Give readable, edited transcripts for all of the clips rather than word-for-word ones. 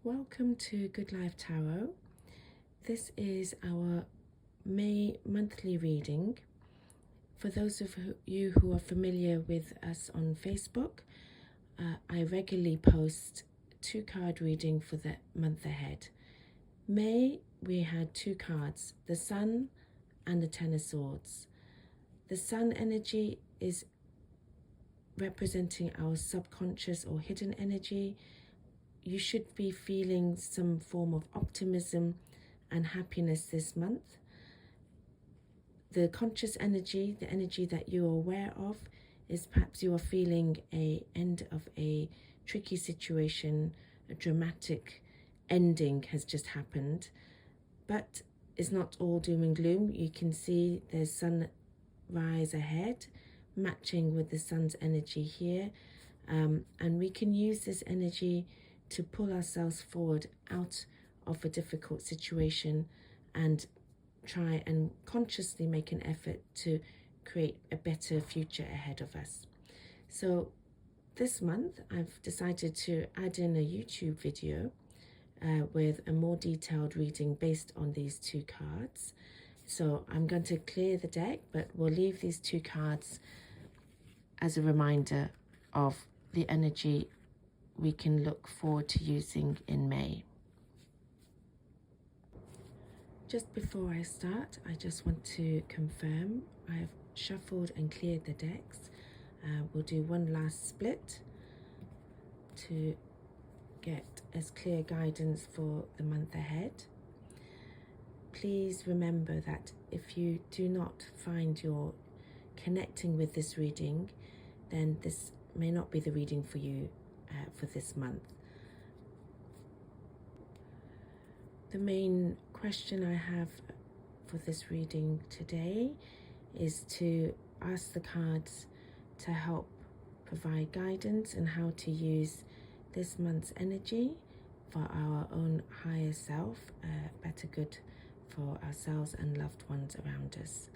Welcome to Good Life Tarot. This is our May monthly reading. For those of you who are familiar with us on Facebook, I regularly post 2-card reading for the month ahead. May, we had 2 cards, the Sun and the Ten of Swords. The Sun energy is representing our subconscious or hidden energy. You should be feeling some form of optimism and happiness this month. The conscious energy, the energy that you are aware of, is perhaps you are feeling an end of a tricky situation, a dramatic ending has just happened. But it's not all doom and gloom. You can see there's sunrise ahead, matching with the sun's energy here. And we can use this energy to pull ourselves forward out of a difficult situation and try and consciously make an effort to create a better future ahead of us. So this month I've decided to add in a YouTube video with a more detailed reading based on these 2 cards. So I'm going to clear the deck, but we'll leave these 2 cards as a reminder of the energy we can look forward to using in May. Just before I start, I just want to confirm I've shuffled and cleared the decks. We'll do one last split to get as clear guidance for the month ahead. Please remember that if you do not find you're connecting with this reading, then this may not be the reading for you for this month. The main question I have for this reading today is to ask the cards to help provide guidance and how to use this month's energy for our own higher self, better good for ourselves and loved ones around us.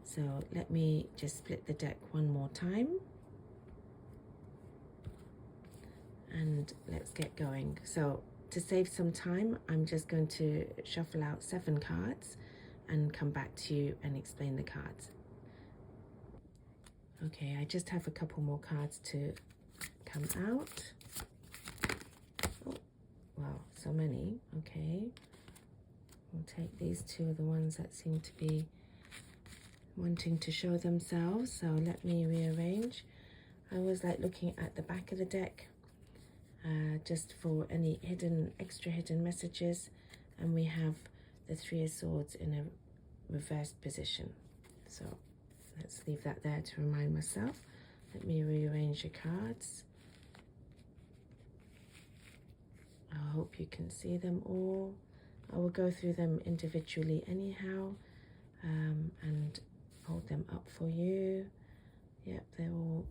So let me just split the deck one more time. And let's get going. So to save some time, I'm just going to shuffle out 7 cards and come back to you and explain the cards. Okay, I just have a couple more cards to come out. Oh, wow, so many. Okay, we'll take these 2 of the ones that seem to be wanting to show themselves. So let me rearrange. I always like looking at the back of the deck just for any extra hidden messages, and we have the 3 of Swords in a reversed position. So let's leave that there to remind myself. Let me rearrange the cards. I hope you can see them all. I will go through them individually anyhow, and hold them up for you. Yep, they're all.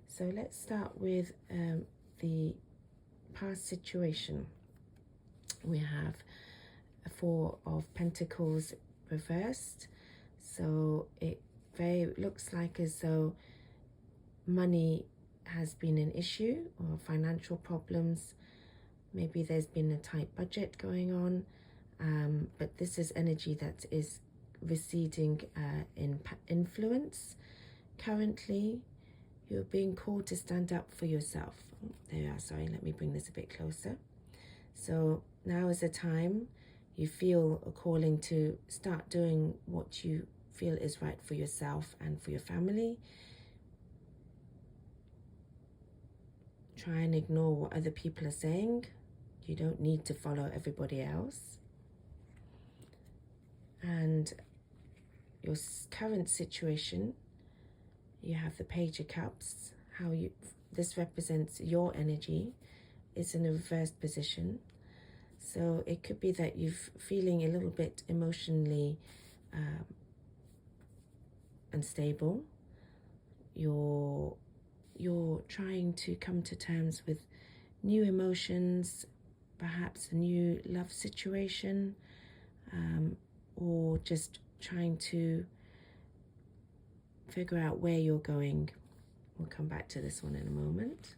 So let's start with the past situation. We have a 4 of Pentacles reversed, so it looks like as though money has been an issue or financial problems. Maybe there's been a tight budget going on, but this is energy that is receding in influence. Currently you're being called to stand up for yourself. There you are, sorry, let me bring this a bit closer. So now is the time you feel a calling to start doing what you feel is right for yourself and for your family. Try and ignore what other people are saying. You don't need to follow everybody else. And your current situation, you have the Page of Cups. This represents your energy. It's in a reversed position. So it could be that you're feeling a little bit emotionally unstable. You're trying to come to terms with new emotions, perhaps a new love situation, or just trying to figure out where you're going. We'll come back to this one in a moment.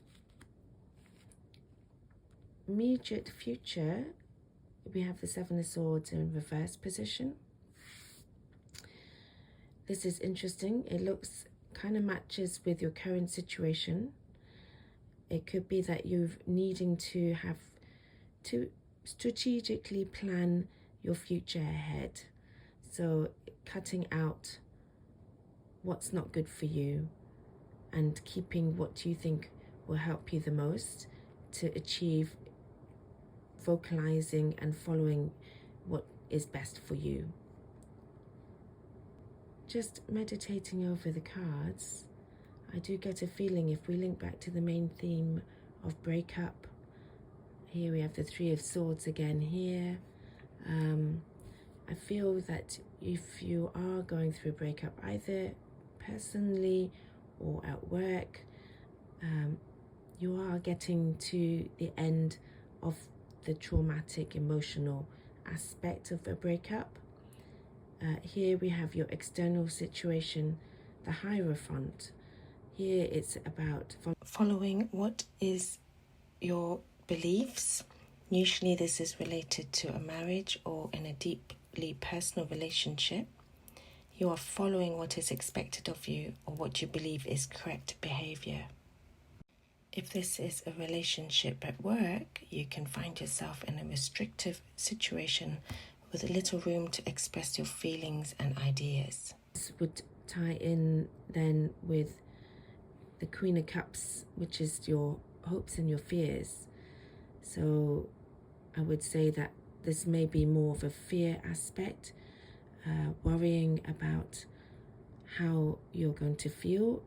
immediate future, we have the Seven of Swords in reverse position. This is interesting. It looks kind of matches with your current situation. It could be that you're needing to have to strategically plan your future ahead. So cutting out what's not good for you and keeping what you think will help you the most to achieve vocalizing and following what is best for you. Just meditating over the cards, I do get a feeling, if we link back to the main theme of breakup, here we have the Three of Swords again here. I feel that if you are going through a breakup, either personally or at work, you are getting to the end of the traumatic emotional aspect of a breakup. Here we have your external situation, the Hierophant. Here it's about following what is your beliefs. Usually this is related to a marriage or in a deeply personal relationship. You are following what is expected of you or what you believe is correct behavior. If this is a relationship at work, you can find yourself in a restrictive situation with little room to express your feelings and ideas. This would tie in then with the Queen of Cups, which is your hopes and your fears. So I would say that this may be more of a fear aspect, worrying about how you're going to feel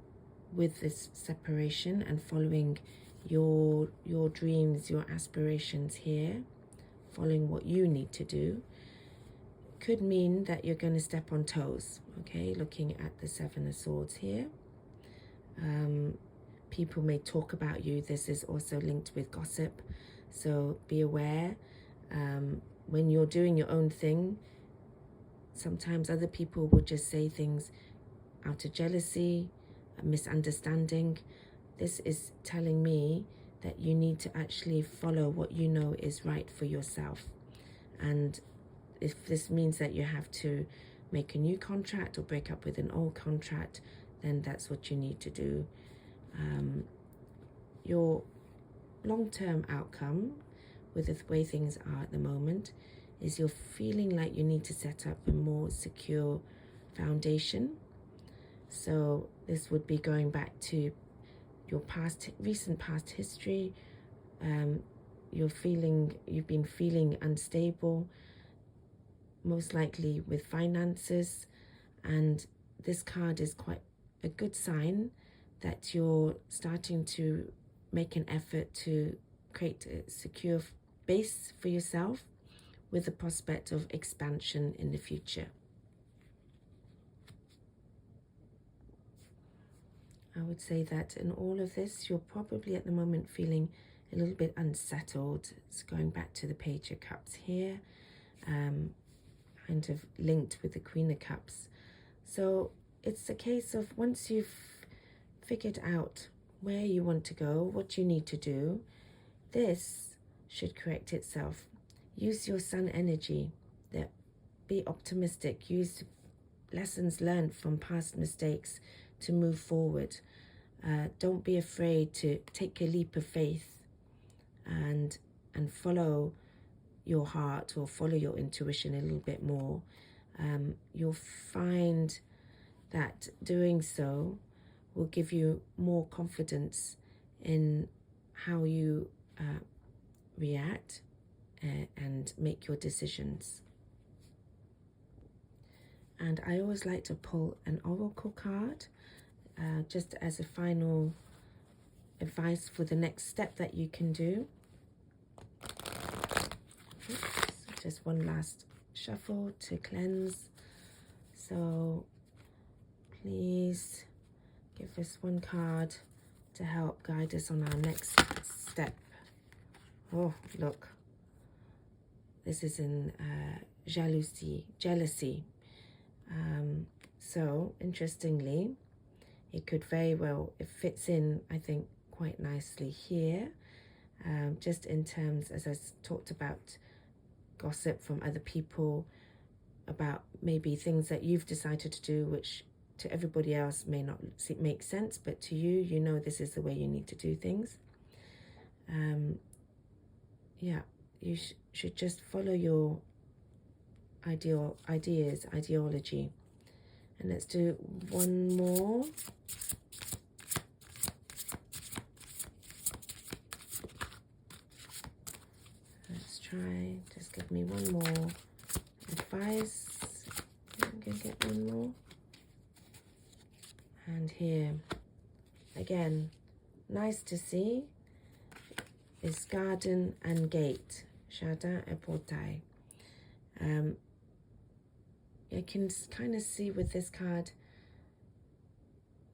with this separation and following your dreams, your aspirations here, following what you need to do. Could mean that you're going to step on toes, okay? Looking at the Seven of Swords here. People may talk about you. This is also linked with gossip, so be aware. When you're doing your own thing, sometimes other people will just say things out of jealousy, a misunderstanding. This is telling me that you need to actually follow what you know is right for yourself. And if this means that you have to make a new contract or break up with an old contract, then that's what you need to do. Your long-term outcome with the way things are at the moment is you're feeling like you need to set up a more secure foundation. So this would be going back to your recent past history. You've been feeling unstable, most likely with finances, and this card is quite a good sign that you're starting to make an effort to create a secure base for yourself with the prospect of expansion in the future. I would say that in all of this, you're probably at the moment feeling a little bit unsettled. It's going back to the Page of Cups here, kind of linked with the Queen of Cups. So it's a case of once you've figured out where you want to go, what you need to do, this should correct itself. Use your Sun energy. Be optimistic. Use lessons learned from past mistakes to move forward. Don't be afraid to take a leap of faith and follow your heart or follow your intuition a little bit more. You'll find that doing so will give you more confidence in how you react and make your decisions. And I always like to pull an oracle card just as a final advice for the next step that you can do. Oops, just one last shuffle to cleanse. So please give us one card to help guide us on our next step. Oh, look. This is in jealousy. So, interestingly, it could very well, it fits in, I think, quite nicely here. just in terms, as I talked about, gossip from other people about maybe things that you've decided to do, which to everybody else may not make sense, but to you, you know this is the way you need to do things. Yeah, you should just follow your ideology. And let's do one more. Let's try, just give me one more advice. I'm gonna get one more. And here, again, nice to see, is garden and gate, jardin et portail. You can kind of see with this card,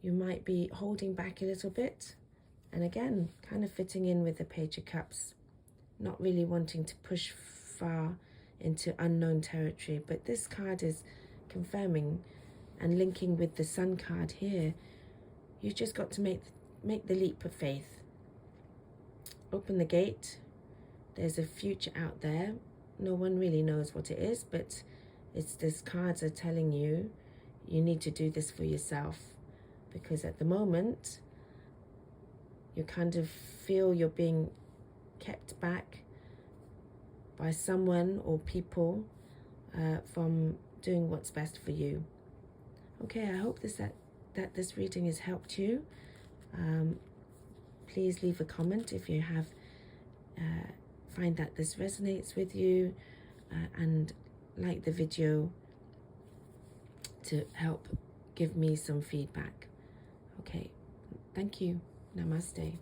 you might be holding back a little bit. And again, kind of fitting in with the Page of Cups, not really wanting to push far into unknown territory. But this card is confirming and linking with the Sun card here. You just got to make the leap of faith. Open the gate. There's a future out there. No one really knows what it is, but it's this cards are telling you you need to do this for yourself, because at the moment you kind of feel you're being kept back by someone or people from doing what's best for you. Okay, I hope that this reading has helped you. Please leave a comment if you have find that this resonates with you, and like the video to help give me some feedback. Okay, thank you. Namaste.